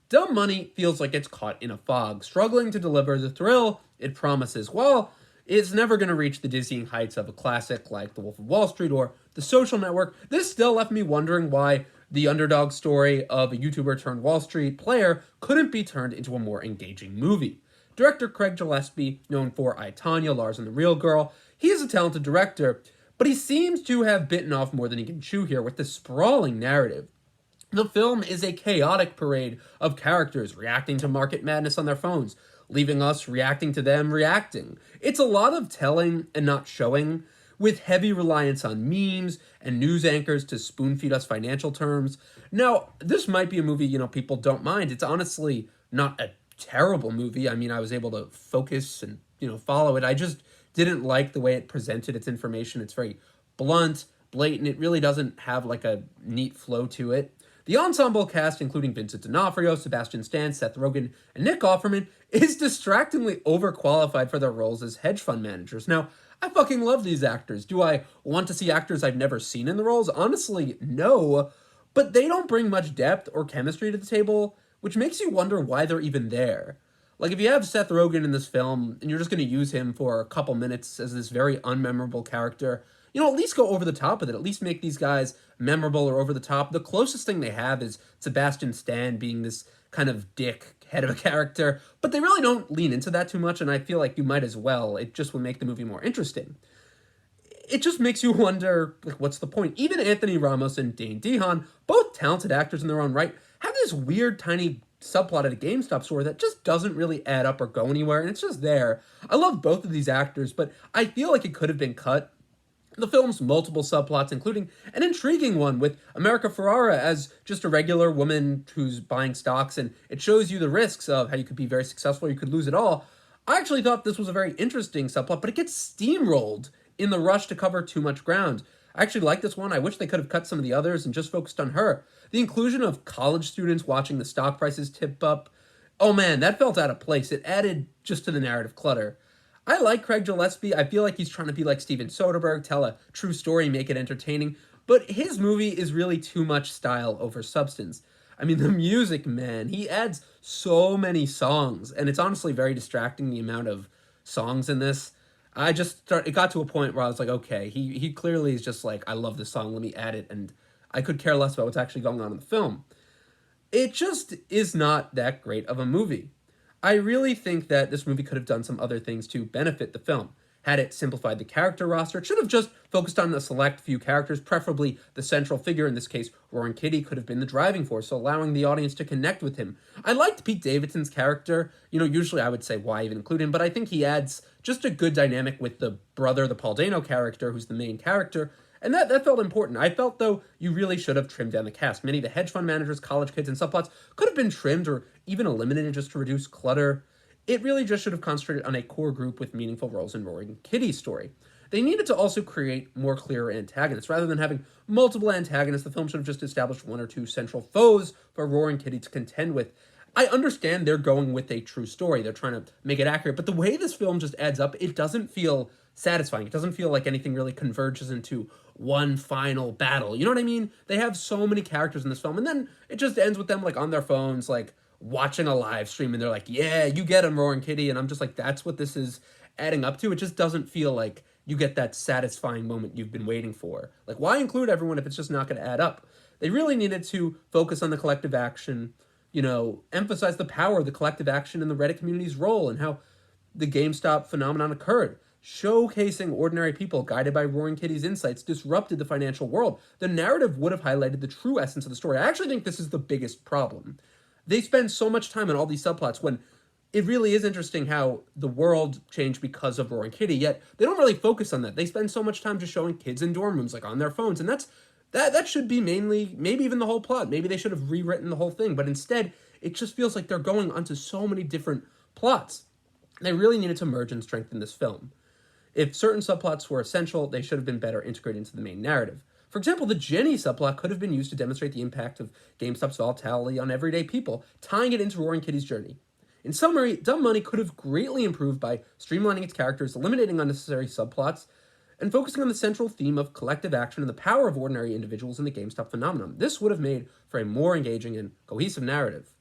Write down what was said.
Dumb Money feels like it's caught in a fog, struggling to deliver the thrill it promises. While it's never going to reach the dizzying heights of a classic like The Wolf of Wall Street or The Social Network, this still left me wondering why the underdog story of a YouTuber turned Wall Street player couldn't be turned into a more engaging movie. Director Craig Gillespie, known for I, Tonya, Lars and the Real Girl, he is a talented director, but he seems to have bitten off more than he can chew here with this sprawling narrative. The film is a chaotic parade of characters reacting to market madness on their phones, leaving us reacting to them reacting. It's a lot of telling and not showing, with heavy reliance on memes and news anchors to spoon feed us financial terms. Now, this might be a movie, people don't mind. It's honestly not a terrible movie. I mean, I was able to focus and, follow it. I just didn't like the way it presented its information. It's very blunt, blatant. It really doesn't have like a neat flow to it. The ensemble cast, including Vincent D'Onofrio, Sebastian Stan, Seth Rogen, and Nick Offerman, is distractingly overqualified for their roles as hedge fund managers. Now, I fucking love these actors. Do I want to see actors I've never seen in the roles? Honestly, no. But they don't bring much depth or chemistry to the table, which makes you wonder why they're even there. Like, if you have Seth Rogen in this film, and you're just going to use him for a couple minutes as this very unmemorable character, at least go over the top with it. At least make these guys memorable or over the top. The closest thing they have is Sebastian Stan being this kind of dick head of a character, but they really don't lean into that too much, and I feel like you might as well. It just would make the movie more interesting. It just makes you wonder, like, what's the point? Even Anthony Ramos and Dane DeHaan, both talented actors in their own right, have this weird tiny subplot at a GameStop store that just doesn't really add up or go anywhere, and it's just there. I love both of these actors, but I feel like it could have been cut. The film's multiple subplots, including an intriguing one with America Ferrara as just a regular woman who's buying stocks, and it shows you the risks of how you could be very successful, you could lose it all. I actually thought this was a very interesting subplot, but it gets steamrolled in the rush to cover too much ground. I actually like this one. I wish they could have cut some of the others and just focused on her. The inclusion of college students watching the stock prices tip up, oh man, that felt out of place. It added just to the narrative clutter. I like Craig Gillespie. I feel like he's trying to be like Steven Soderbergh, tell a true story, make it entertaining. But his movie is really too much style over substance. I mean, the music, man, he adds so many songs, and it's honestly very distracting the amount of songs in this. It got to a point where I was like, okay, he clearly is just like, I love this song, let me add it, and I could care less about what's actually going on in the film. It just is not that great of a movie. I really think that this movie could have done some other things to benefit the film. Had it simplified the character roster, it should have just focused on a select few characters, preferably the central figure. In this case, Roaring Kitty could have been the driving force, so allowing the audience to connect with him. I liked Pete Davidson's character. Usually I would say why even include him, but I think he adds just a good dynamic with the brother, the Paul Dano character, who's the main character, and that felt important. I felt, though, you really should have trimmed down the cast. Many of the hedge fund managers, college kids, and subplots could have been trimmed or even eliminated just to reduce clutter. It really just should have concentrated on a core group with meaningful roles in Roaring Kitty's story. They needed to also create more clear antagonists. Rather than having multiple antagonists, the film should have just established one or two central foes for Roaring Kitty to contend with. I understand they're going with a true story. They're trying to make it accurate. But the way this film just adds up, it doesn't feel satisfying. It doesn't feel like anything really converges into one final battle. You know what I mean? They have so many characters in this film, and then it just ends with them like on their phones, like watching a live stream, and they're like, yeah, you get him, Roaring Kitty. And I'm just like, that's what this is adding up to. It just doesn't feel like you get that satisfying moment you've been waiting for. Like, why include everyone if it's just not going to add up? They really needed to focus on the collective action, emphasize the power of the collective action and the Reddit community's role and how the GameStop phenomenon occurred. Showcasing ordinary people guided by Roaring Kitty's insights disrupted the financial world. The narrative would have highlighted the true essence of the story. I actually think this is the biggest problem. They spend so much time on all these subplots when it really is interesting how the world changed because of Roaring Kitty, yet they don't really focus on that. They spend so much time just showing kids in dorm rooms, like on their phones, and that should be mainly, maybe even the whole plot. Maybe they should have rewritten the whole thing, but instead, it just feels like they're going onto so many different plots. They really needed to merge and strengthen this film. If certain subplots were essential, they should have been better integrated into the main narrative. For example, the Jenny subplot could have been used to demonstrate the impact of GameStop's volatility on everyday people, tying it into Roaring Kitty's journey. In summary, Dumb Money could have greatly improved by streamlining its characters, eliminating unnecessary subplots, and focusing on the central theme of collective action and the power of ordinary individuals in the GameStop phenomenon. This would have made for a more engaging and cohesive narrative.